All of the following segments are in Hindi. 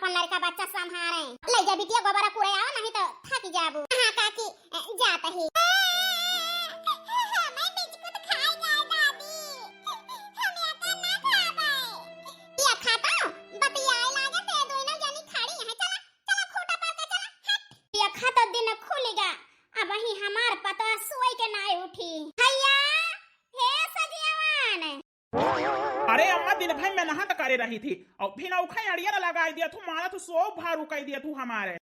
अपन लड़का बच्चा संभाले। ले जा बिटिया गोबरा कुड़े आओ नहीं तो थक जाबू। हां काकी जात ही। मैं बिस्कुट खाए जाए दादी। हमें आता ना खावे। या खाता बतियाए लागे ते दोनों जनी खड़ी है। चला चला खोटा पर के चला। या खाता दिन खुलेगा। अब ही हमार पता सोई के ना उठी। भैया हे सजियावन। अरे अम्मा दिन भर में नहा करे रही थी और फिर औखा अड़िया लगाई दिया तू मारा तू सो भारू कह दिया तू हमारे।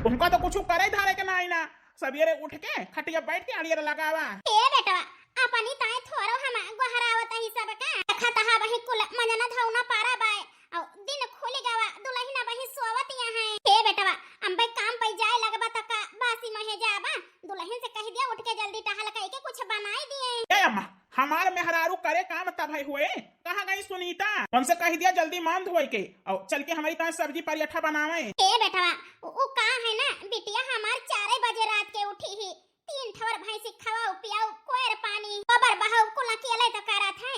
तुमका तो कुछ करे धारे के ना ना सवेरे उठ के खटिया बैठ के अड़िया लगावा। ए बेटा अपनी ताए थोरो हम गोहरावत ही सब का खतहा वही कुल मनना धौना पारा बाय और दिन खुली गावा दुलही ना वही सोवत यहां है। ए बेटा अंबे काम पे जाए लगबा त का बासी महे जाबा दुलही से कह दिया उठ के जल्दी टहल कह के कुछ बनाई दिए। ए अम्मा हमार मेहरारू करे काम तब है हुए कहाँ गई सुनीता उनसे कह दिया जल्दी मान धोए के और चल के हमारी तरह सब्जी पराठा बनावे। ए बेटा वो का है ना बिटिया हमार 4 बजे रात के उठी ही 3 ठवर भैंसी खवाओ पियाओ कोयर पानी गोबर बहाओ कुला केले तो करत है।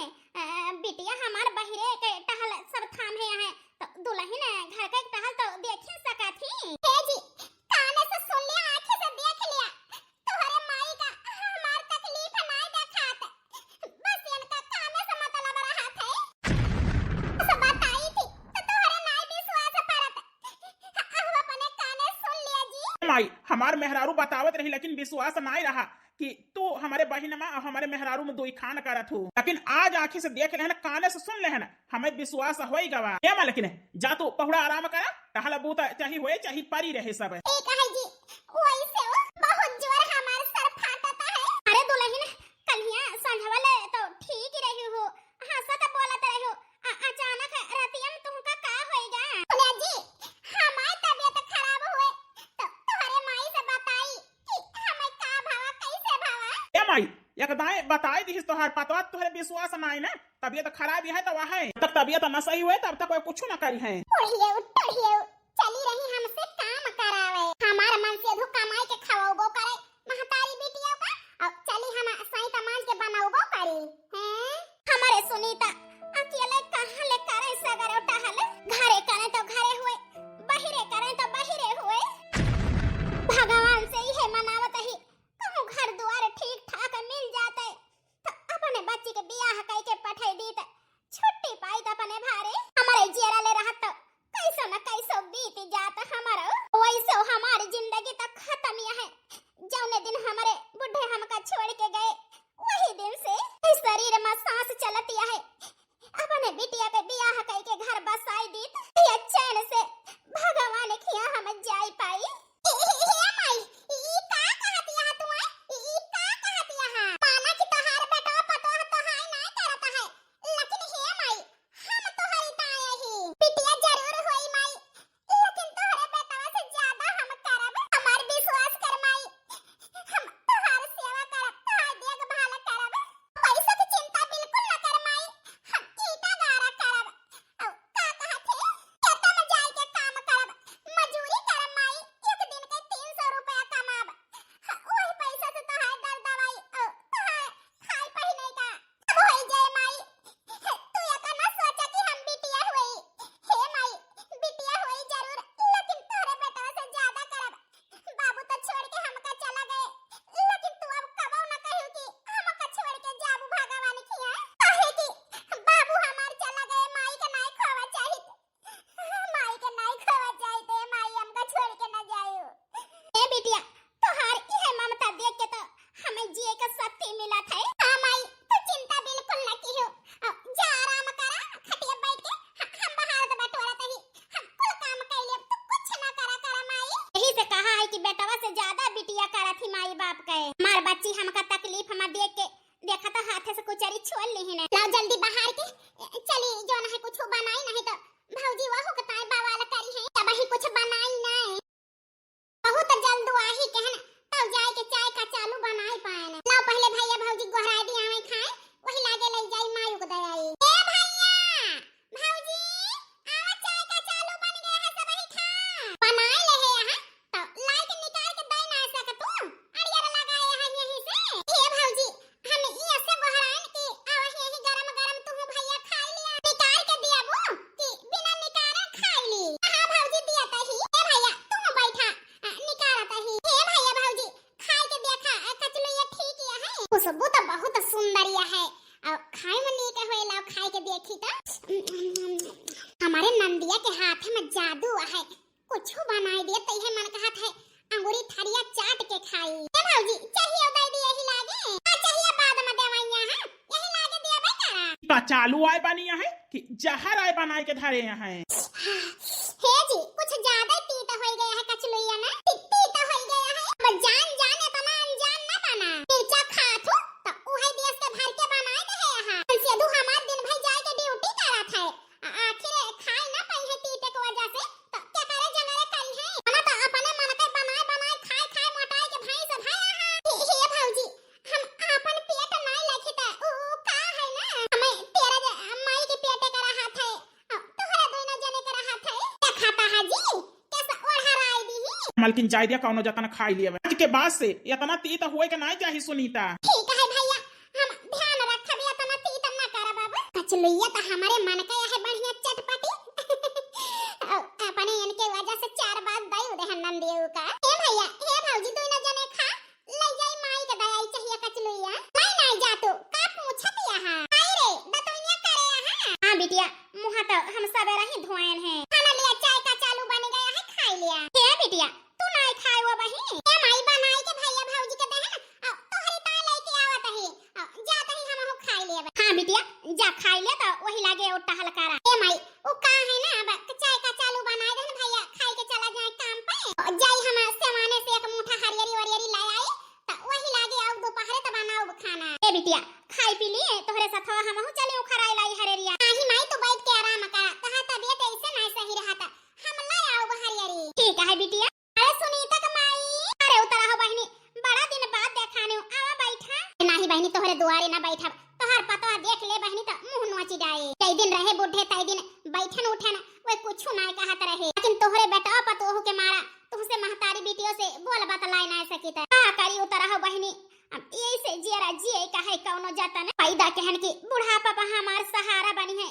बिटिया हमार बहिरे के टहल सब थाम है तो दुल्हन घर के टहल तो देख सका थी। हे जी काने से सुन लिया आंखें से देख लिया तुम्हारे माई का हमार तकलीफ नहीं देखात बस इनका काने से मतलब रहा था सब बताई थी तो तुम्हारे नहीं विश्वास परत अब अपने काने सुन लिया जी। माई हमार मेहरारू बतावत रही लेकिन विश्वास नहीं रहा कि तू हमारे बहिन में और हमारे मेहरारू में दोई खान करत हो लेकिन आज आंखें से देख ले काने से सुन ले हमें विश्वास हो गवा। क्या मां लेकिन जा तू पहुड़ा आराम करा टहल बूता चाहे होए चाहे पारी रहे सब। एक है जी वही से वो बहुत जोर हमारे सर फाटता है। अरे दुल्हन कलिया संझवले तो ठीक ही रही हो हंसत बोलत रही हो अचानक रातिया में तुमका का होएगा। बोले जी हमारी तबीयत खराब हुए तो तुम्हारे माई से बताई कि हमें का भावा कैसे भावा। ए माई एक दाएं बताई दी तोहार पतवा तोहरे विश्वास नहीं ना तबीयत खराब है तो वह तब तबीयत न सही हुए तब तक कुछ न करी है। पढ़िए चली रही हमसे काम करावे हमार मन से धो कमाई के खवाओबो करे महतारी बेटियों का अब चली हम सही तमाज के बनाओबो करी हैं। हमारे सुनीता अकेले कहां ले करे सगर टहल घरे करे तो घरे हुए बहिरे करे तो बहिरे हुए। भगवान से ही है मनावत ही कहूं घर द्वार ठीक ठाक मिल जाते तो अपने बच्ची के बियाह कई के पठाई दी त छुट्टी पाई त अपने भारे हमारे जेरा ले रहत कैसो न कैसो बीत जाता हमारा वैसे हमारी जिंदगी तक खत्म है। जौने दिन हमारे बुढ़े हमका छोड़ के गए वही दिन से इस शरीर में सांस चलती है। अपने बिटिया के बियाह कई के घर बसाई दी ये चैन से भगवान किया हम जाई पाई। हे माई ई का कहती है तू ई का कहती है माना कि तोहार बेटा पतो तो हाय नहीं करता है लेकिन हे माई हम तोहरी ताए ही बिटिया जरूर होई माई लेकिन तोहरे बेटा से ज्यादा हम करब हमार विश्वास कर माई हम तोहार सेवा करब तोहार देखभाल करब पैसा की चिंता बिल्कुल न कर माई हम ईटा गारा करब औ का कहथे खेत में जाई के काम करब मजूरी करब माई एक दिन के 300 रुपया कमाब वही पैसा से तोहार दर दवाई औ तोहार खाई पहिने का अब होई जाए माई तू एका ना सोचा कि हम बिटिया हुई हे माई बिटिया हुई जरूर लेकिन तोरे बेटा से ज्यादा करब बाबू तो छोड़ के हमका चला गए लेकिन तू अब कबो ना कहू कि हमका छोड़ के जाबू भगवान किया कहे कि बाबू हमार चला गए माई के नहीं खोवा चाहिए माई के नहीं खोवा चाहिए माई हमका छोड़ के ना जायो। ए बिटिया तोहार इहे ममता देख के तो हमें जिए के शक्ति मिला था। हां माई तू चिंता बिल्कुल न कियो जा आराम करा खटिया बैठ के हम बाहर तो बटोरा तही हम कुल काम कैले तू कुछ ना करा माई। यही से कहा है कि बेटवा से ज्यादा बिटिया करा थी माई बाप कहे मार बच्ची हमका तकलीफ हम देख के देखा तो हाथ से कुचरी छोड़ ली है लाओ जल्दी बाहर के चली जो ना है कुछ बनाई नहीं तो भौजी वहु के ताई बवाल करी है तब ही कुछ बनाई नहीं बहुत जल्द आही कहन तब जाए के चाय का चालू बनाई पाए ना लाओ पहले भैया भौजी गोहरा दी आवे खाए वही लागे ले जाई मायू को दयाई। ए भैया भौजी आवा चाय का चालू बन गया है सब ही खा बनाए ले है यहां तो लाइट निकाल के दे ना सकत तू अड़िया लगाए है यहीं से। हे भौजी हम ई ऐसे गोहरान कि आवा यही गरम गरम तू भैया खुशबू तो बहुत सुंदरिया है और खाए में नीक होएला और खाए के देखी तो हमारे नंदिया के हाथ में जादू है कुछ बनाई दिए तो यह मन कहत है अंगूरी थरिया चाट के खाई ए भौजी चाहिए दे दिए यही लागे आ चाहिए बाद में देवैया है यही लागे देबे करा का चालू आए बनी है कि जहर आए बनाए के धरे है हे जी कुछ ज्यादा तीता हो गया है कचलुइया ना तीता हो गया है अब जान जाने तना अनजान ना बना मिर्चा खाथू तो उहे देश के भर के बनाए दे है हां सेधु हमार दिन भर जाए के ड्यूटी करत है आखिर खाए ना पई है तीते के वजह से तो क्या करे जंगले करी है ना तो अपने मन के बनाए बनाए खाए खाए मोटाई के भाई से भाई हे भौजी हम अपन पेट नहीं लखी त ऊ का है ना हमें तेरा माई के पेट का हाथ है तोहरा दोनों जने का हाथ है क्या खाता है जी कैसा ओढ़ा राई दी मलकिन जाय दिया कौनो जतन खाई लिया आज के बाद से इतना तीत होए के नहीं चाहिए सुनीता ठीक है भैया हम ध्यान रखबे इतना तीत ना कर बाबा कचलुइया तो हमारे मन का है बढ़िया चटपटी अपने इनके वजह से 4 बात दई उधे नंदियो का ए भैया हे भौजी दोनों जने खा ले जाई माई के दवाई चाहिए कचलुइया नहीं जा तू का पूछत यहां आई रे दतुइया करे यहां हां बिटिया मुंह तो हम सवेरा ही धोएन है खाना लिया चाय का चालू बन गया है खाई लिया हे बिटिया तू नहीं खाए वो बहिन ए माई बनाई के भैया भौजी के दे है तोहरी ता लेके आवत है जा तही हम खाई लेबे हां बिटिया जा खाई ले तो वही लागे ओ टहल करा ए माई ओ का है ना अब चाय का चालू बनाए दे भैया खाई के चला जाए काम पे जाई हम सेवाने से एक मुठा हरियरी वरियरी ले आई तो वही लागे आउ दोपहर त बनाओ खाना ए बिटिया खाई पी लिए तोहरे साथ हम चले खराई लाई हरियरिया नाही माई तो बैठ के आराम करा कहा तबीयत ऐसे नहीं सही रहता हम ले आओ हरियरी ठीक है बिटिया अरे सुनीता का माई अरे उतरा हो बहनी बड़ा दिन बाद देखाने आवा बैठा नहीं बहनी तोहरे दुआरे ना बैठा तोहर पता देख ले बहनी तो मुंह नोची जाए कई दिन रहे बुढ़े तई दिन बैठन उठन वे कुछ ना कहत रहे लेकिन तोहरे बेटा पतोहू के मारा तुमसे महतारी बेटियों से बोल बतलाई ना सकी त का करी उतरा हो बहनी अब यही से जियरा जिए कहे कौनो जाता न पैदा कहन की बुढ़ापा पर हमार सहारा बनी है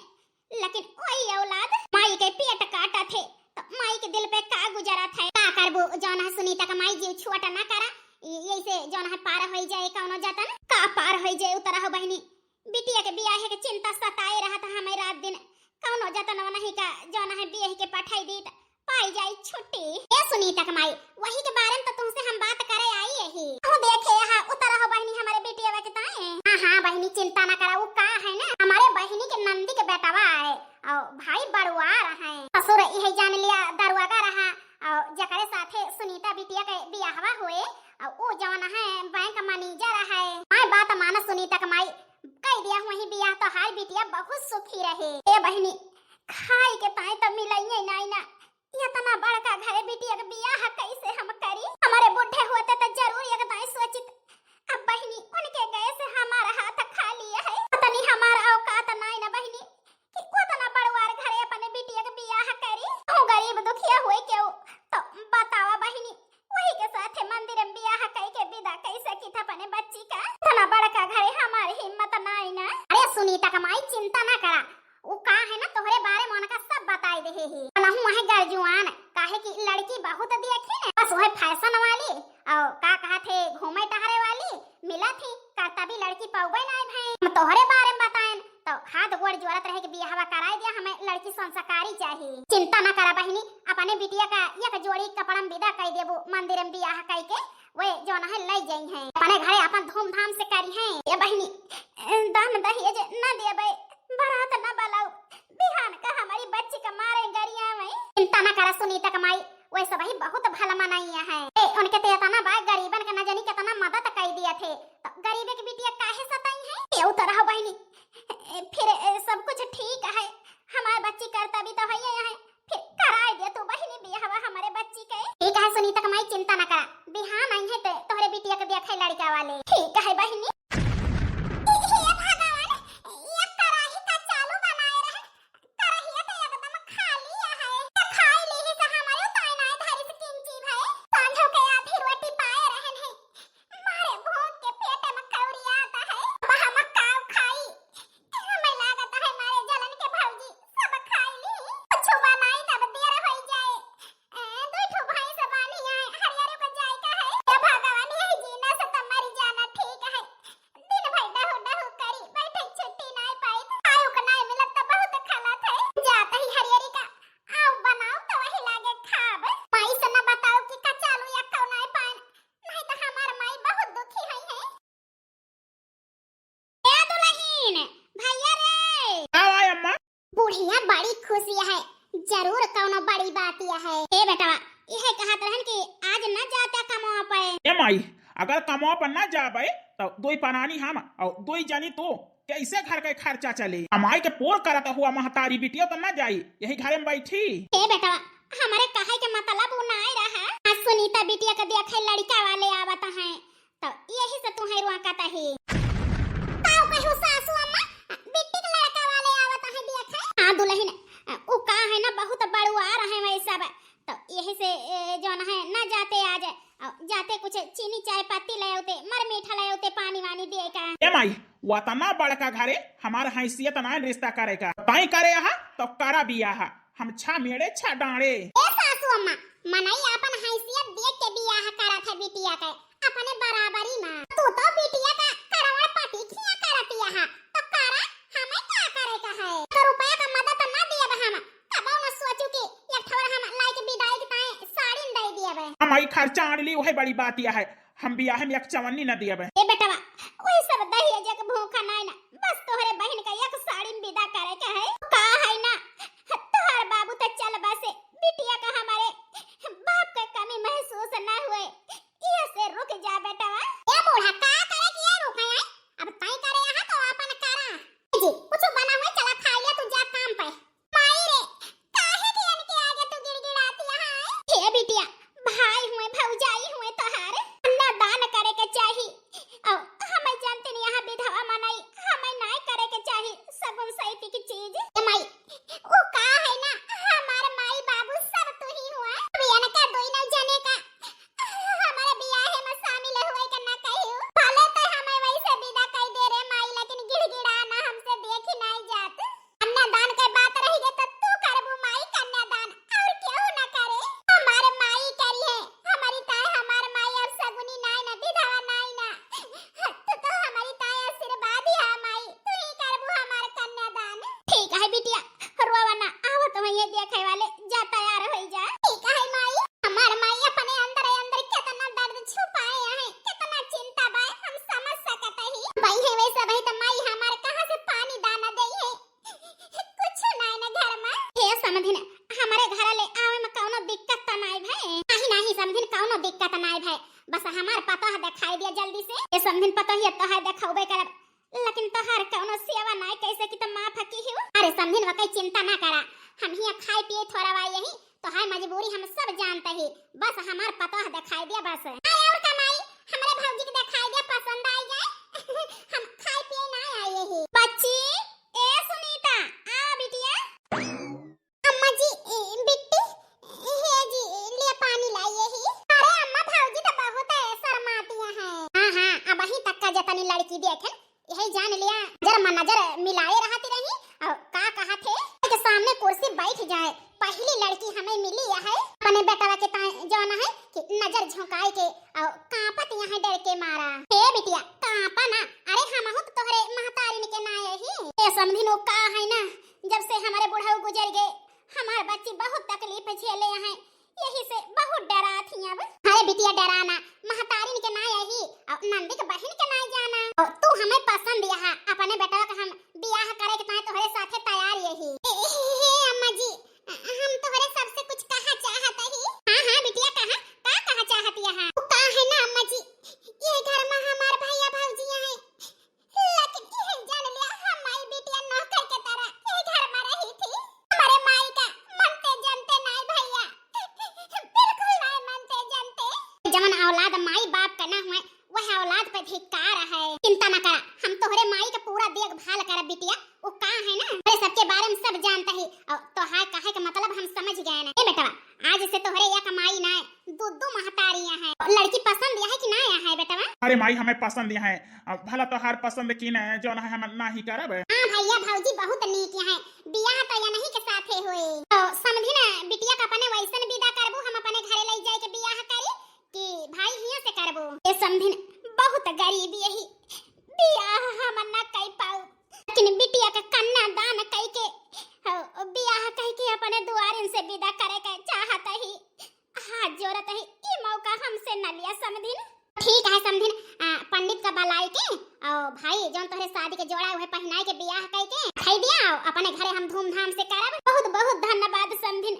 लेकिन ओई औलाद माई के पेट काटा थे तो माई के दिल पे का गुजरा था का करबो जौन है सुनीता का माई जीव छुआटा ना करा यही से जौन है पार होई जाए कौनो जाता न का पार होई जाए उतरा हो बहनी बिटिया के बियाह के चिंता सताए रहा था हमें रात दिन कौनो जाता न नहीं का जौन है बियाह के पठाई दी पाई जाए छुट्टी ए सुनीता का माई वही के बारे में तो तुमसे हम बात करे आई यही ओ देखे हां उतरा हो बहनी हमारे बेटिया के ताए हां बहनी चिंता ना करा वो का है ना हमारे बहनी के नंदी के बेटावा है और भाई बड़ुआ रहा है ससुर यही जान लिया दरवागा रहा और जकरे साथे सुनीता बिटिया के बियाहवा हुए और वो जवान है बैंक मैनेजर है माय बात माना सुनीता का माई कह दिया वही बियाह तो हाल बिटिया बहुत सुखी रहे ए बहनी खाई के ताए तो मिलइए नहीं ना इतना बड़का घरे बिटिया के बियाह कैसे हम करी हमारे बुढ़े होते तो जरूर एक दाई सोचित अब बहनी उनके गए से हमारा हाथ खाली है पता नहीं हमारा औकात नहीं ना बहनी कि उतना बड़वार घरे अपने बिटिया के बियाह करी हो गरीब दुखिया हुए क्यों तो बतावा बहनी वही के साथ मंदिर में बियाह कई के विदा कैसे की था अपने बच्ची का इतना बड़का घरे हमारी हिम्मत नहीं ना अरे सुनीता का माई चिंता ना करा वो का है ना तोहरे बारे में उनका सब बताई दे ही नहु वही गर्जुआन काहे की लड़की बहुत देखी ना बस वही फैशन वाली और का कहा थे घूमे टहरे वाली मिला थी करता भी लड़की पौबे नहीं भाई हम तोहरे बारे में बताएं तो हाथ गोड़ जोड़त रहे कि बियाहवा कराई दिया हमें लड़की संस्कारी चाहिए चिंता ना करा बहनी अपने बिटिया का एक जोड़ी कपड़ा में विदा कर देबो मंदिर में बियाह कई के वे जो ना है ले जाई हैं अपने घरे अपन धूमधाम से करी हैं ये बहनी दान दहेज ना देबे बारात ना बलाऊ बिहान का हमारी बच्ची का मारे गरिया में चिंता ना करा सुनीता का माई वे सब ही बहुत भला मनाइया है ए उनके ते तना बा गरीबन के न जानी कितना मदद कर दिया थे तो गरीबे की बिटिया काहे सताई है ये उतर हो बहनी फिर सब कुछ ठीक है हमारे बच्ची करता भी तो है यहाँ फिर कराई दे तू बहनी बियाहवा हमारे बच्ची के ठीक है सुनीता का माई चिंता ना करा बिहान आई है तो तोहरे बिटिया के देखे लड़का वाले ठीक है बहनी बुढ़िया बड़ी खुशी है, जरूर कौनो बड़ी बात यह है। ए बेटवा यह कहत रहन कि आज न जाता कमवा पे। ए माई अगर कमवा पर न जाबे तो दोई परानी हम और दोई जानी तो कैसे घर का खर्चा चले। कमाई के पोर करता हुआ महतारी बिटिया तो न जाई, यही घर में बैठी। ए बेटवा हमारे कहे के मतलब उ नाई रहा। आज सुनीता बिटिया के देखे लड़का वाले आवत हैं तो यही से तुम्हें रुआ कहता है। ताऊ कहू सासू अम्मा बिट्टी के लड़का वाले आवत हैं देखे। हां दुल्हन उ का है ना बहुत बड़ुआ रहे वैसा बा तो यही से जोन है न जाते आज जाते कुछ चीनी चाय पत्ती ले आते, मर मीठा ले आते, पानी वानी दे का। ए माई वतना बड़का घरे हमार हैसियत ना रिश्ता करे का ताई करे हा तो करा बियाह हम छा मेड़े छा डांडे। ए सासू अम्मा मनई अपन हैसियत देख के बियाह करत है बिटिया के अपने बराबरी में। तू तो बिटिया का करवड़ पाटी खिया करतिया है तो करा हमें का करे का है। तो रुपया का मदद ना दिए हम कबो न सोचू कि एक ठोर हम लाइक विदाई के ताए साड़ी न दे दिए बे। हमारी खर्चा आड़ ली वही बड़ी बात यह है, हम बियाह में एक चवन्नी न दिए बे। ए बेटवा ओई सब दहिया जक भूखा नाई ना बस तोहरे बहन का एक साड़ी में विदा करे का है। का है ना तोहर बाबू तो चल बसे बिटिया का हमारे बाप का कमी महसूस ना हुए ये से रुक जा बेटवा। ए बूढ़ा का करे कि ये रुक है अब तई करे यहां तो अपन करा जी कुछ बना हुआ चला खा लिया तू जा काम पे। माई रे काहे के इनके आगे तू गिड़गिड़ाती है। हे बिटिया भाई हुए भौजाई हुए तोहार अन्ना दान करे के चाहिए और हमें जानते नहीं यहाँ विधवा मनाई हमें नहीं करे के चाहिए सगुन सहित की चीज। ए माई ओ का है ना हमारे माई बाबू सब तू ही हुआ बियाह का दोई ना जाने का हमारे बियाह में शामिल हुए का ना कहियो भले तो हमें वैसे विदा कह दे रे माई लेकिन गिड़गिड़ाना हमसे देख ही नहीं जात। कन्यादान के बात रही है तो तू करबू माई कन्यादान और क्यों ना करे। हमारे माई करी है हमारी ताई हमारे माई अब सगुनी नाई ना विधवा नाई ना तो हमारी ताई आशीर्वाद है माई तू ही करबू हमारे कन्यादान। ठीक है बिटिया रोवा ना आव तो ये देखे वाले जा तैयार हो जा। ठीक है माई हमार माई अपने अंदर अंदर कितना दर्द छुपाए है कितना चिंता बा हम समझ सकत ही। भाई है वैसा भाई तो माई हमारे कहां से पानी दाना दे है कुछ नहीं ना घर में। हे समझिन हमारे घर ले आवे में कोनो दिक्कत त नहीं भाई। नहीं समझिन कोनो दिक्कत नहीं भाई बस हमार पता है दिखाई दिया जल्दी से। ये समझिन पता ही तो है दिखाओबे करब लेकिन तोहार कोनो सेवा नहीं कैसे कि तुम मां फकी हो। अरे समझिन वकई चिंता ना करा हम ही खाए पिए थोड़ा वा यही तो है मजबूरी हम सब जानते ही बस हमार पता है दिखाई दिया बस। आए और कमाई हमारे भौजी के दिखाई दिया पसंद आई जाए हम खाए पिए ना आए ही। बच्ची ए सुनीता आ बिटिया। अम्मा जी बिट्टी हे जी ले पानी लाइए ही। अरे अम्मा भौजी तो बहुत शर्माती है। हां अब ही तक का जतनी लड़की देखे यही जान लिया नजर में नजर मिलाए रहती रही और का कहा थे के सामने कुर्सी बैठ जाए। पहली लड़की हमें मिली है अपने बेटा के जाना है कि नजर झुकाए के और कांपत यहाँ डर के मारा। हे बिटिया कांपा ना अरे हम हो तोहरे महतारी के ना यही ए समझिनो का है ना जब से हमारे बुढ़ऊ गुजर गए हमारे बच्ची बहुत तकलीफ झेले हैं यही से बहुत डरा थी। अब अरे बिटिया डराना महतारी के ना यही और नंदी के बहन के ना जाना और तू हमें पसंद यहा अपने बेटा का हम बियाह करे के ताए तोहरे साथे तैयार यही। हे अम्मा जी हम तोहरे सबसे कुछ कहा चाहत ही। हां बिटिया कहा चाहत यहा का है ना अम्मा जी ये घर में हमार भैया भौजी है लेकिन ये जान लिया हमारी बिटिया नौकर के तरह ये घर में रही थी। हमारे माई का मनते जनते नहीं भैया बिल्कुल नहीं मनते जनते। जवन औलाद माई बाप का ना हुए वह औलाद पे धिक्कार है। चिंता न करा हम तोहरे माई का पूरा देखभाल करब बिटिया वो का है ना अरे सबके बारे में सब जानता ही और तोहार कहे का मतलब हम समझ गए ना। ए बेटा आज से तोहरे या कमाई ना दो महतारियां हैं लड़की पसंद है कि ना है बेटा। अरे माई हमें पसंद है भला तोहार पसंद की न जो ना है हम ना ही करब। हां भैया भौजी बहुत नीक है बियाह तो या नहीं के साथे होए तो समझी ना बिटिया का अपने वैसन विदा करबो हम अपने घरे ले जाए के बियाह करी कि भाई हिया से करबो। ए समझी बहुत गरीब यही बियाह हम ना कई पाऊ लेकिन बिटिया का कन्यादान कई के बियाह कई के अपने दुआरिन से विदा करे के चाहत ही हाथ जोड़त ही ई मौका हमसे न लिया समझिन। ठीक है समझिन पंडित का बुलाए के और भाई जोन तोहरे शादी के जोड़ा है पहनाए के के बियाह करके खाई दिया अपने घरे हम धूमधाम से करब। बहुत बहुत धन्यवाद समधिन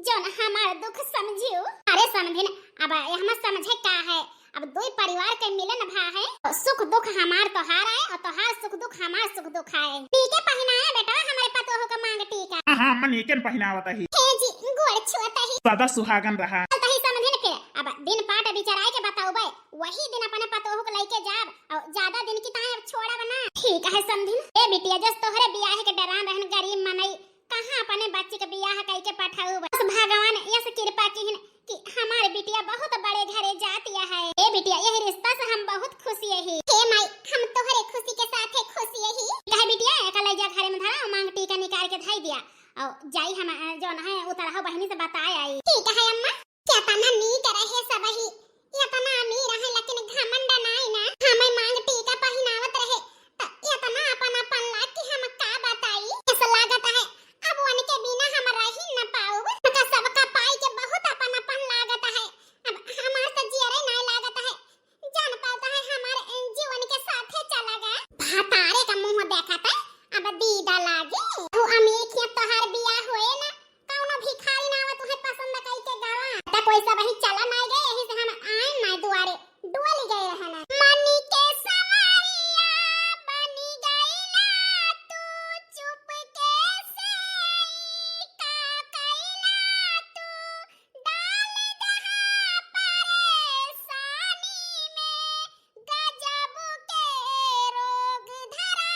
जोन हमार दुख समझियो। अरे समधिन अब हम समझे का है, अब दो परिवार के मिलन भा है, तो सुख दुख हमार तोहार आए और तोहार सुख दुख हमार सुख दुख आए। टीके पहनाया बेटा हमारे पतो हो का मांग टीका। हाँ मन एकेन पहनावत ही हे जी गोड़ छुअत ही सदा सुहागन रहा। तही समझिन फिर अब दिन पाट बिचाराए के बताओ बे वही दिन अपने पतो हो को लेके जाब और ज्यादा दिन की ताए छोड़ा बना। ठीक है समझिन ए बिटिया जस तोहरे बियाह के डरान रहन गरीब मनई कहां अपने बच्चे के बियाह करके पठाऊ। बस भगवान यस कृपा की कि हमारे बिटिया बहुत बड़े घरे जातिया है। ए बिटिया यही रिश्ता से हम बहुत खुशी है। हे माई हम तोहरे खुशी के साथ है खुशी है। कहे बिटिया कलेजा घरे में धरा मांग टीका निकाल के धई दिया और जाई हम जोन है उतरहो बहिनी से बताए आई। ठीक है अम्मा क्या तना नी करे है सब ही या तना अमीर है लेकिन घमंड नाई ना हमें मांग टीका पहिनावत रहे त या तना अपन अपन ला कि हम का बताई। ऐसा लागत है अब उनके बिना हम रह ही न पाओ का सबका पाई के बहुत अपन अपन लागत है। अब हमार से जियरे नहीं लागत है जान पाता है हमारे जीवन के साथ चला गया। भातारे का मुंह देखत है अब दीदा लागे ओ अमीर के तोहार बियाह होए ना कौनो भिखारी ना आवे तुहे पसंद कई के गावा त कोई सब ही चला नहीं गए यही से हम आए ना दुआरे डुअल गए रहना। मनी के सवारिया बनी गई ना तू चुप कैसे का कैला तू डाल दहा परेशानी में गजब के रोग धरा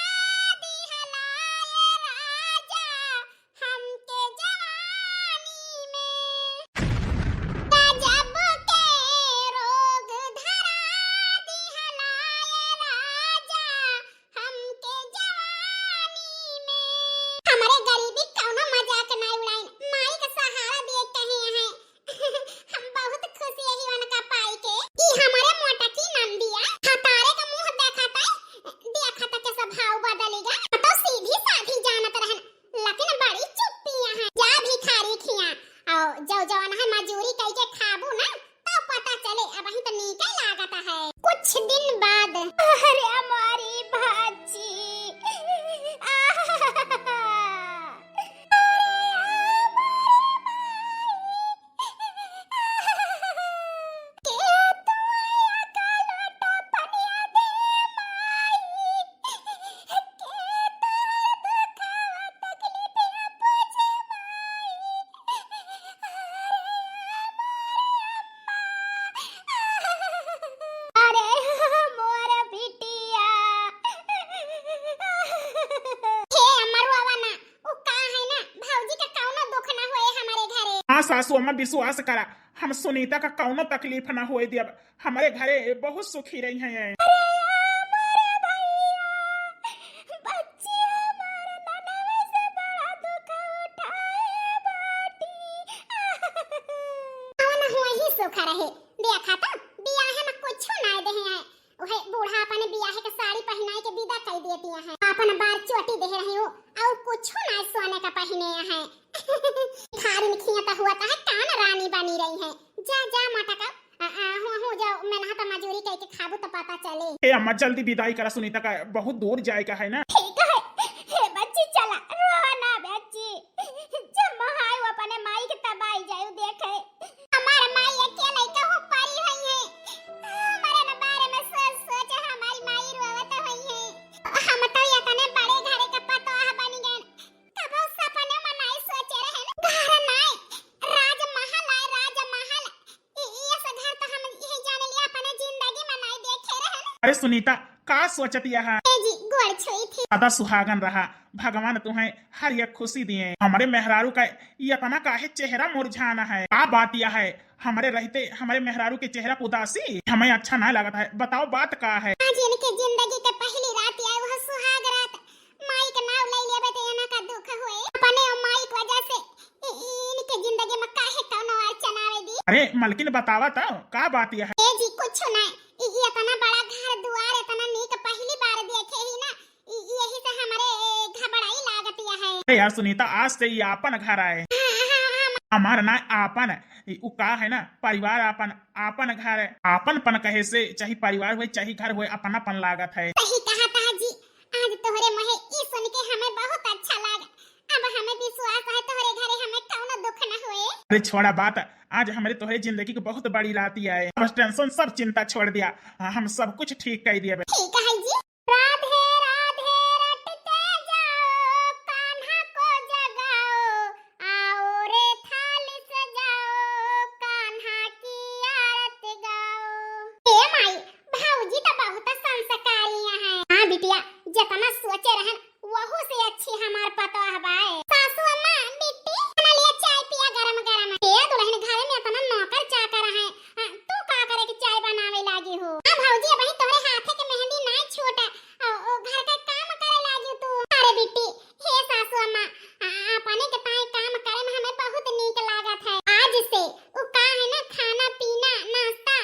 दिहलाए राजा हमके जवानी में। गजब के रोग धरा दिहलाए राजा हमके जवानी में। हमारे गरीबी कौनो मजाक नहीं उड़ाइन माई का सहारा दिए कहे हैं हम बहुत खुशी है उनका पाई के। ई हमारे मोटा की नंदिया हतारे का मुंह देखता के स्वभाव बदलेगा तो सीधी साधी जानत रहन लेकिन बड़ी चुप्पियां हैं। जा भिखारी खिया और जो जवान है मजूरी कई के खाबू ना तो पता चले अब ही तो नीके लागत है। कुछ दिन बाद अरे हमारी भाजी सासू अम्मा विश्वास करा हम सुनीता का कौनो तकलीफ ना होए दिया हमारे घरे बहुत सुखी रही हैं। सुखा रहे देखा था बियाह में कुछ ना दे हैं ओहे बूढ़ा अपने बियाह के साड़ी पहनाई के विदा कर देती हैं अपन बार चोटी दे रहे हो और कुछ ना सोने का पहने हैं खारी में खियाता हुआ है कान रानी बनी रही है। जा जा माता का हो जाओ मैं नहाता मजूरी कह के खाबू तो पता चले। ए अम्मा जल्दी विदाई करा सुनीता का बहुत दूर जाएगा है ना। ठीक है हे बच्ची चला रो ना बच्ची जब महाय अपने माई के तबाई जायो देखे हमारा माई अकेले के हो पारी है हमारे न बारे में सोच सोच हमारी माई रोवत है हम तो या तने बड़े घरे का पतोह बन गए कब सपने में नहीं सोचे रहे घर नहीं राजमहल है राजमहल ये सब घर तो हम यही जाने लिया अपने जिंदगी में नहीं देखे रहे। अरे सुनीता का सोचती है जी गोड़ छुई थी सदा सुहागन रहा भगवान तुम्हें हर एक खुशी दिए। हमारे मेहरारू का ये इतना काहे चेहरा मुरझाना है का बात यह है हमारे रहते हमारे मेहरारू के चेहरा उदासी हमें अच्छा नहीं लगता है बताओ बात का है। आज इनके जिंदगी के पहली रात है वह सुहाग रात माई का नाम ले लेबे तो इना का दुख होए अपने माई की वजह से इनके जिंदगी में काहे कौनो अड़चन आवे दी। अरे मलकिन बतावा तो का बात यह है। ए जी कुछ नहीं ये इतना बड़ा घर द्वार इतना नीक पहली बार देखे ही ना यही से हमारे घबराई लागत है। अरे यार सुनीता आज से ये आपन घर आए हमारा ना आपन उ का है ना परिवार आपन आपन घर है आपनपन कहे से चाहे परिवार हुए चाहे घर हुए अपनापन लागत है। सही कहा था जी आज तोहरे महे ई सुन अरे छोड़ा बात, आज हमारे तोहरे जिंदगी की बहुत बड़ी रात आए, बस टेंशन सब चिंता छोड़ दिया, हम सब कुछ ठीक कर दिया। ठीक है जी। राधे राधे रटते जाओ, कान्हा को जगाओ, आओ रे थाल सजाओ, कान्हा की आरती गाओ। ए माई, भाऊजी तो बहुत संस्कारिया है। हाँ बिटिया, जितना सोचे रहन वहू से अच्छी हमार पतो हबाए। सासू अम्मा, बिट्टी हमारे लिए चाय पिया गरम गरम। ए दुल्हन घरे में इतना नौकर चाकर है, तू का करे कि चाय बनावे लागी हो? हां भाऊजी, अबही तोरे हाथे के मेहंदी ना छूटा, ओ घर का काम करे लागी तू। अरे बिट्टी, हे सासू अम्मा, अपने के ताई काम करे में हमें बहुत नीक लागत है। आज से उ का है ना, खाना पीना नाश्ता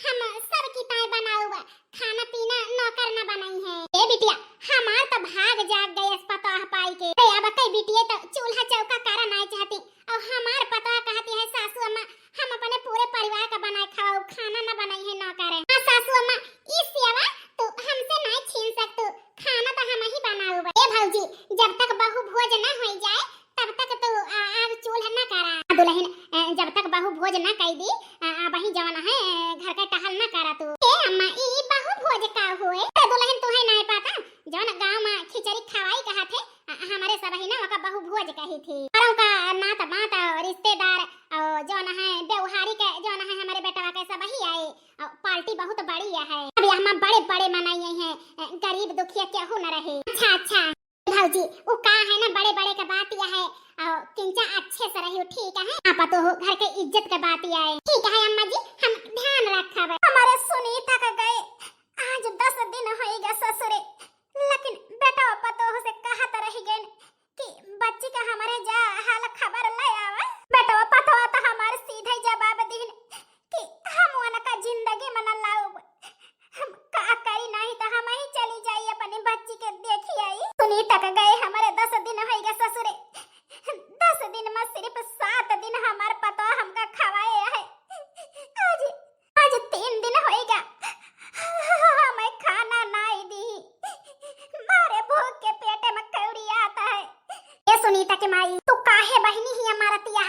हम सब की ताई बनाऊबा, खाना पीना नौकर ना बनाई है। ए बिटिया, हमार तो भाग जाग गए पता पाई के। ते अब कई बिटिया तो चूल्हा चौका करा नहीं चाहती, और हमार पता कहती है सासू अम्मा हम अपने पूरे परिवार का बनाए खाओ, खाना ना बनाई है नौकर। हां सासू अम्मा, इस सेवा तो हमसे नहीं छीन सकते, खाना तो हम ही बनाऊबा। ए भौजी, जब तक बहू भोज ना हो जाए तब तक तो आग चूल्हा ना करा। दुल्हन, जब तक बहू भोज ना कर दी, वही जवान है घर का टहल ना करा तू। ए अम्मा, ई बहू भोज का होए? ते दुल्हन तू है नहीं पता, जवन गांव में खिचड़ी खवाई कहा थे, हमारे सब ही ना ओका बहू भोज कही थी। और का नात बात रिश्तेदार और जवन है व्यवहारी के जवन है हमारे बेटा के सब ही आए, और पार्टी बहुत बड़ी है। अभी हम बड़े बड़े मनाई हैं, गरीब दुखिया केहू न रहे। अच्छा अच्छा भाऊजी, वो का है ना, बड़े बड़े का बात यह है, और किंचा अच्छे से रहियो, ठीक है? आप तो घर के इज्जत का बात यह है, ठीक है अम्मा जी, हम ध्यान रखब। हमारे सुनीता का गए आज 10 दिन होएगा ससुरे, लेकिन बेटा पतो से कहा तो रह गए कि बच्ची का हमारे जा हाल खबर ले आवा। बेटा पतो तो हमारे सीधे जवाब दीन कि हम उनका जिंदगी में न लाऊब, हम का करी नहीं तो हम ही चली जाई अपनी बच्ची के देखी आई। सुनीता का गए हमारे 10 दिन होएगा ससुरे, 10 दिन में सिर्फ 7 दिन हमार पतो हमका खवाए है। आज 3 दिन होएगा हमें खाना नहीं दी, मारे भूख के पेटे में कौड़ी आता है। ये सुनीता के माई, तू काहे बहनी ही हमारा तिया,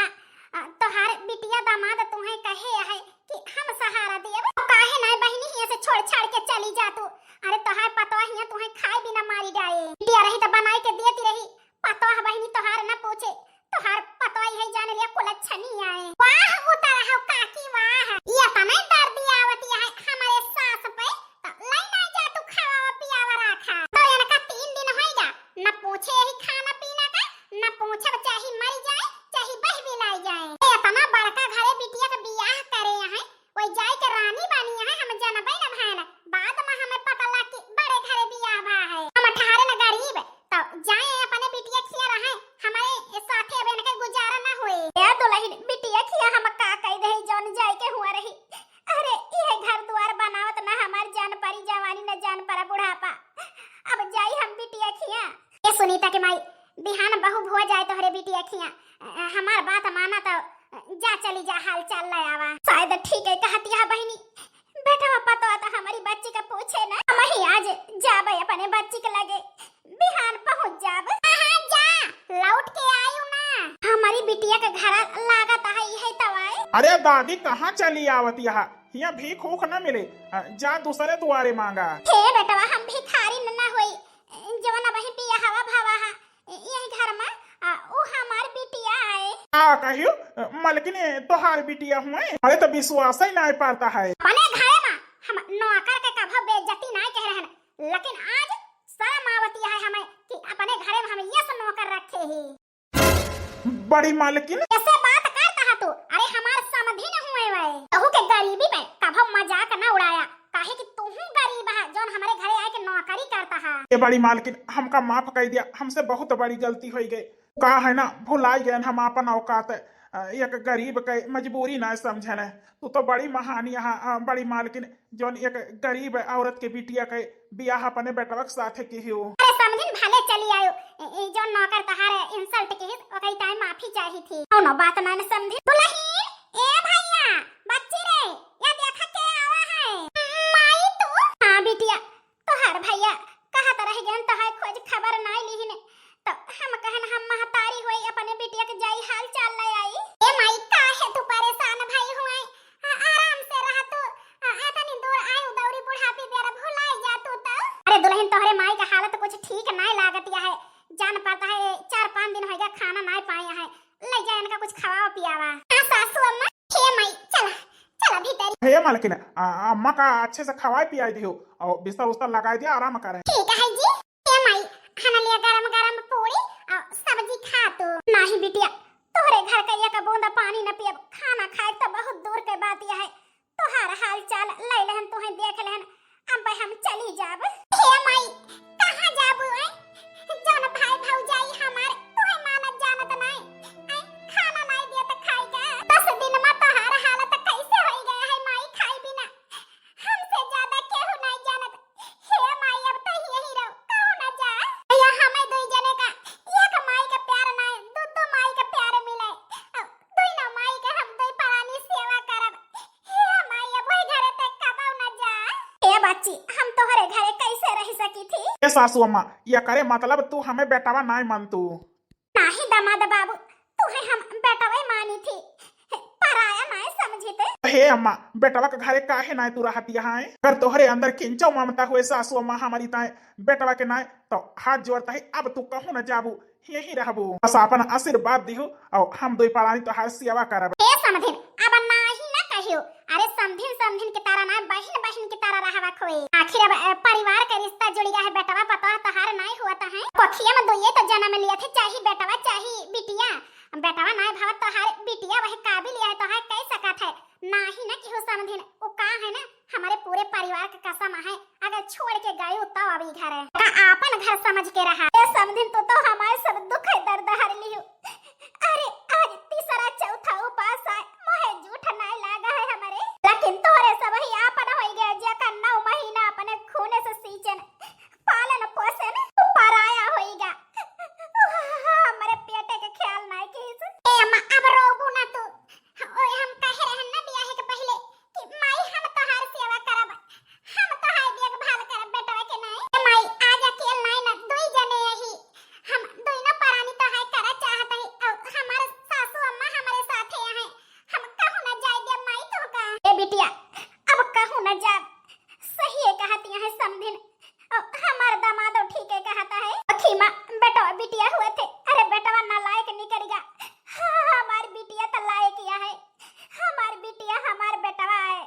तोहार बिटिया दामाद तुम्हें कहे है कि हम सहारा देब, काहे नहीं बहनी ही से छोड़ छाड़ के चली जा तू? अरे तोहार पतो ही तुम्हें खाए बिना मारी जाए, बिटिया रही तो बनाई के देती रही, पतो है बहनी तोहार ना पूछे, तोहार पतो ही जाने लिया कुलच्छनी आए। वाह उतर हो काकी, वाह ये तो नहीं दर्द आवती है हमारे सास पे, तो लई नहीं जा तू खावा पियावा रखा। तो इनका 3 दिन होएगा, न पूछे ही खाना पीना का, न पूछे चाहे मर जाए चाहे बह भी लाई जाए। इतना बड़का घरे बिटिया का बियाह करे है, ओई जाए के रानी बानी है, हम जानबे न भान, बाद में हमें पता लग कि बड़े घरे बियाह भा है। हम ठहरे न गरीब, तो जाए अपने बिटिया खिया रहे, हमारे साथे अब इनके गुजारा ना होए। ए दुल्हन, बिटिया खिया हम का कह दे जौन जाए के हुआ रही। अरे ये घर द्वार बनावत ना हमार जान परी जवानी न जान परा बुढ़ापा, अब जाई हम बिटिया खिया। ए सुनीता के माई, बिहान बहू भो जाए तोहरे बिटिया खिया, हमार बात माना तो जा चली जा, हाल चाल ले आवा। शायद ठीक है कहती है बहनी, बेटा पता तो हमारी बच्ची का पूछे ना, हम ही आज जाबे अपने बच्ची के लगे, बिहान पहुंच जाब। हां जा, लौट के आयू ना, हमारी बिटिया के घर लागत है यही तवाए। अरे दादी, कहाँ चली आवती है? यहाँ भीख उख न मिले, जा दूसरे दुआरे मांगा। हे बेटा, हम भिखारी न होई, जवन अब ही पिया हवा भावा है यही घर में, ओ हमार बिटिया आए। आ कहियो मलकिन तोहार बिटिया हुए? अरे तो विश्वास ही नहीं पाता है। अपने घरे में हम नौकर के कभो बेइज्जती नहीं कह रहन, लेकिन आज शर्म आवती है हमें कि अपने घरे में हम ये सब नौकर रखे ही। बड़ी मालकिन कैसे बात करता है तू? अरे हमार समझी न हुए वे, तहु के गरीबी पे कभो मजाक न उड़ाया, काहे कि तू गरीब है जौन हमारे घरे आए के नौकरी करता है। ये बड़ी मालकिन, हमका माफ कर दिया, हमसे बहुत बड़ी गलती हो गई। कहा है ना, भुला गए हम अपन औकात, एक गरीब के मजबूरी ना समझल है। तू तो बड़ी महान यहाँ बड़ी मालकिन, जौन एक गरीब औरत के बिटिया के बियाह अपने बेटवा के साथे की हो। अरे समझिन भले चली आयो, जो नौकर तहारे इंसल्ट के ओकई टाइम माफी चाही थी, कौनो बात ना समझी। दुल्हन, ए भैया, बच्ची रे, ये देखा के आवा है। माई तू? हां बिटिया, तोहार भैया कहा त रह गन, तहार खोज खबर नहीं लीहिन, तो हम कहन हम महतारी होई अपने बिटिया के जाई हाल चाल ले आई। ए माई, काहे दिन होएगा खाना नहीं पाया है, ले जाए इनका कुछ खवाओ पियावा। हाँ सासू अम्मा, हे माई चला चला भीतर। हे मालकिन अम्मा का अच्छे से खवाई पियाई दियो और बिस्तर उस्तर लगाई दिया, आराम करे। ठीक है जी। हे माई खाना लिया गरम गरम पूरी और सब्जी खा तू। नहीं बिटिया, तोहरे घर का एक बूंदा पानी न पियब, खाना खाए तो बहुत दूर के बात यह है। तोहार हाल चाल ले लेहन, तुहे देख लेहन, अब हम चली जाब। हे माई कहां जाबू है? जौन भाई भौजाई हमार तुहे मानत जानत नहीं, खाना नहीं दिया तो खाई का। 10 दिन में तोहार हालत कैसे हो गया है माई, खाई बिना हमसे ज्यादा केहू नहीं जानत। हे माई अब तो यही रहो, कहू ना जा। या हमें दुई जने का एक माई का प्यार नहीं, दो माई का प्यार मिले, दुई ना माई का हम दुई परानी सेवा करब। हे माई अब वही घरे तक कबौ ना जा। ए बच्ची हम तोहरे घरे कैसे रह सकी थी? ए सासू अम्मा, ये करे मतलब तू हमें बेटावा नहीं मान तू? नाही दामाद बाबू, तुहे हम बेटवे मानी थी, पराया नहीं समझते। हे अम्मा, बेटवा के घरे काहे नहीं तू रहती यहाँ है? कर तोहरे अंदर किंचो ममता हुए सासू अम्मा हमारी ताए बेटवा के नाय तो हाथ जोड़ता है, अब तू कहूँ न जाबू, यही रहबू। बस अपन आशीर्वाद दिहो और हम दुई परानी तो हर सेवा करब। हे समधिन अब नाही ना कहियो, अरे समधिन की तरह ना बहन की तरह रहवा खोए। आखिर अब परिवार का रिश्ता जुड़ गया है, बेटवा पतवा तहार नहीं हुआ था है। पखिया में दोये तो जन्म लिए थे, चाहे बेटवा चाहे बिटिया। बेटवा नहीं भावत तहार बिटिया वही काबिल है, तो है कह सकत है नाही ना कि हो समधिन। वो का है ना हमारे पूरे परिवार का कसम है, अगर छोड़ के गए तो अभी घर है का आपन घर समझ के रहा। ए समधिन तो हमारे सब दुख दर्द हर लियो। अरे आज तीसरा चौथा उपास है, मोहे झूठ नहीं लागा है हमारे, लेकिन तोरे सब ही आपन हो गया जे का 9 महीना अपने खूने से सींचन पालन पोषण पराया होएगा। हमारे पेटे के ख्याल नहीं कीस। ए अम्मा अब रोबू ना तू, ओए हम कहे रहन ना बियाह के पहले कि माई हम तोहार सेवा करब, हम तोहार देखभाल करब बेटवा के नहीं। ए माई आज अकेल नहीं ना, दुई जने यही हम दुई ना परानी तो है करा चाहत है, और हमारे सासू अम्मा हमारे साथ है, हम कहू ना जाए दे माई तो का। ए बिटिया अब कहू ना जा, सही है कहती है समधिन, हमार दामाद ठीक है कहता है। अखीमा बेटा बिटिया हुए थे, अरे बेटवा नालायक निकलेगा। हमार बिटिया तो लायक किया है, हमार बिटिया हमार बेटवा है,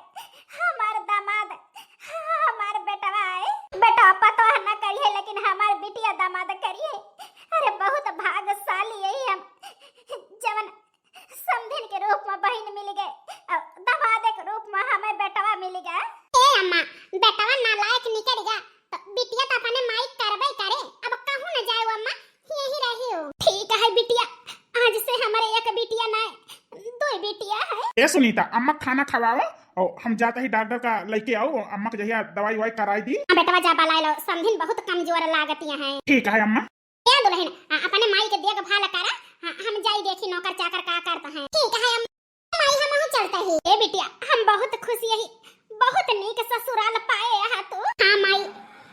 हमार दामाद हमार बेटवा है। बेटा पता न करिए लेकिन हमार बिटिया दामाद करिए। अरे बहुत भाग्यशाली है हम, जवन समधिन के रूप में बहन मिल गए और दामाद के रूप में हमें बेटवा मिल गया। ए अम्मा बेटवा नालायक निकलेगा तो बिटिया तो अपने माई करबे करे, अब कहूं न जाए अम्मा, यही रही हो। ठीक है बिटिया, आज से हमारे एक बिटिया नहीं दो बिटिया है। ए सुनीता, अम्मा खाना खवाओ और हम जाते ही डॉक्टर का लेके आओ, अम्मा के जहिया दवाई वाई कराई दी। बेटवा जा बलाई लो, समधिन बहुत कमजोर लागतियां हैं। ठीक है अम्मा। क्या दुल्हन अपने माई के देखभाल करा, हम जाई देखी नौकर चाकर का करता है। ठीक है अम्मा, माई हम हो चलता ही। ए बिटिया हम बहुत खुशी है, बहुत नीक ससुराल पाए यहाँ तो। हां माई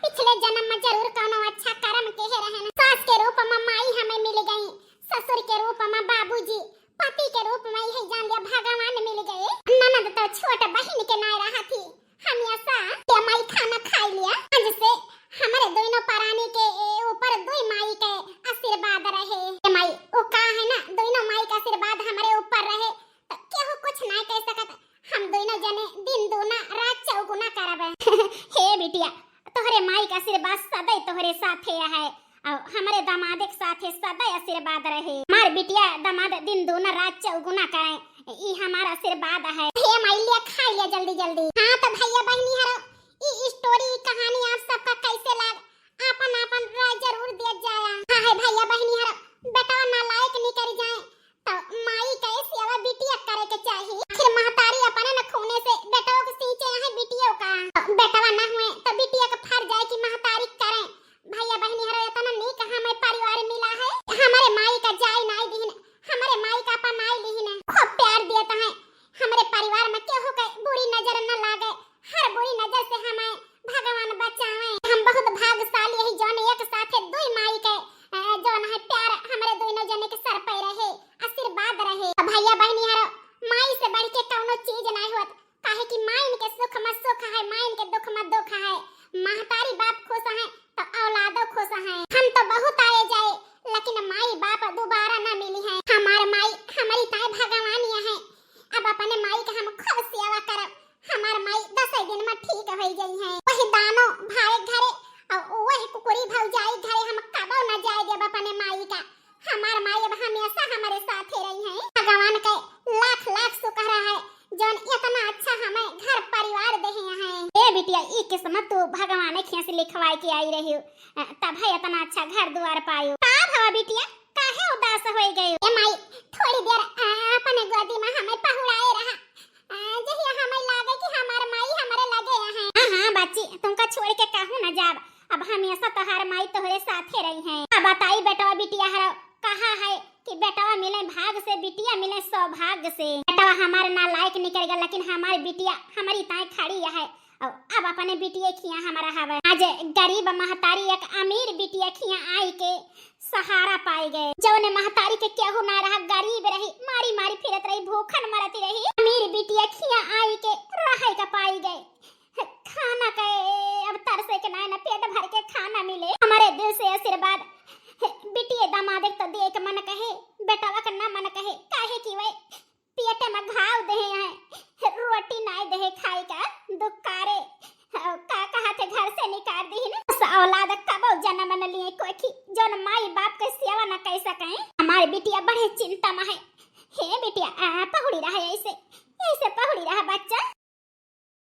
पिछले जन्म में जरूर कोनो अच्छा कर्म केहे रहन, सास के रूप में माई हमें मिल गई, ससुर के रूप में बाबूजी, पति के रूप में यही जान लिया भगवान मिल गए। ननद तो छोटा बहन के नाय रहा थी, हम ऐसा के माई खाना खा लिया। आज से हमारे दोनों परानी के ऊपर दुई माई के आशीर्वाद रहे। माई ओ का है ना, दोनों माई का आशीर्वाद हमारे ऊपर रहे तो केहू कुछ नहीं कह सकत, हम दोनों जने दिन दूना रात चौगुना करब। हे बिटिया तोहरे माई का आशीर्वाद सदै तोहरे साथे है और हमारे दामाद के साथे सदै आशीर्वाद रहे। हमार बिटिया दामाद दिन दूना रात चौगुना करे, ई हमारा आशीर्वाद है। हे माई लिया खा लिया जल्दी जल्दी। हां तो भैया बहनी हरो ई स्टोरी कहानी आप सबका कैसे लग, आपन आपन राय जरूर दिया जाया। हां है भैया बहनी हरो, बेटा नालायक नहीं कर जाए तो माई के सेवा बिटिया करे के चाहिए। आखिर महतारी अपने न खूने से बेटों को सींचे है, बिटियों का बेटवा ना हुए तो बिटिया का फर्ज है कि महतारी करें। भैया बहनी हरो इतना नीक हमें परिवार मिला है, हमारे माई का जाय नहीं दीन, हमारे माई का अपनाई लीन, खूब प्यार देता है। हमारे परिवार में केहू के बुरी नजर न लागे, हर बुरी नजर से हमें भगवान बचावे। हम बहुत भाग्यशाली है जौन एक साथे दुई माई के जौन है प्यार हमेशा हमारे साथ ही रही हैं। भगवान के लाख लाख शुक्र है जौन इतना अच्छा हमें घर परिवार देहे हैं। ए बिटिया ई किस्मत तो भगवान के से लिखवाई के आई रही तब है इतना अच्छा घर द्वार पायो। का भवा बिटिया काहे उदास होई गई? ए माई थोड़ी देर अपने गोदी में हमें पहुड़ाए रहा जहिया हमें लागे कि हमार माई हमारे लगे हैं। हां बच्ची तुमका छोड़ के कहूं न जाब, अब हमेशा तोहार माई तोहरे साथे रही हैं। अब बताई बेटा बिटिया हर कहा है कि बेटा मिले भाग से बिटिया मिले सौभाग्य से। बेटा हमारे ना लायक निकल गया लेकिन हमारी बिटिया हमारी ताई खड़ी है। अब अपने बिटिया खिया हमारा हवे। आज गरीब महतारी एक अमीर बिटिया खिया आई के सहारा पाई गए। जौने महतारी के केहू ना रहा, गरीब रही, मारी मारी फिरत रही, भूखन मरती रही। अमीर बिटिया खिया आई के रहे का पाई गए। खाना के अब तरसे के ना पेट भर के खाना मिले। हमारे दिल से आशीर्वाद बिटिया दामाद तो देख मन कहे, बेटावा का ना मन कहे काहे की वे पेट में घाव देहे हैं, रोटी ना देहे खाई का दुख करे का कहा थे घर से निकाल दी ना। औलाद कब जन्म न लिए कोई की जोन माई बाप के सेवा न कर सके। हमारी बिटिया बड़े चिंता में है। हे बिटिया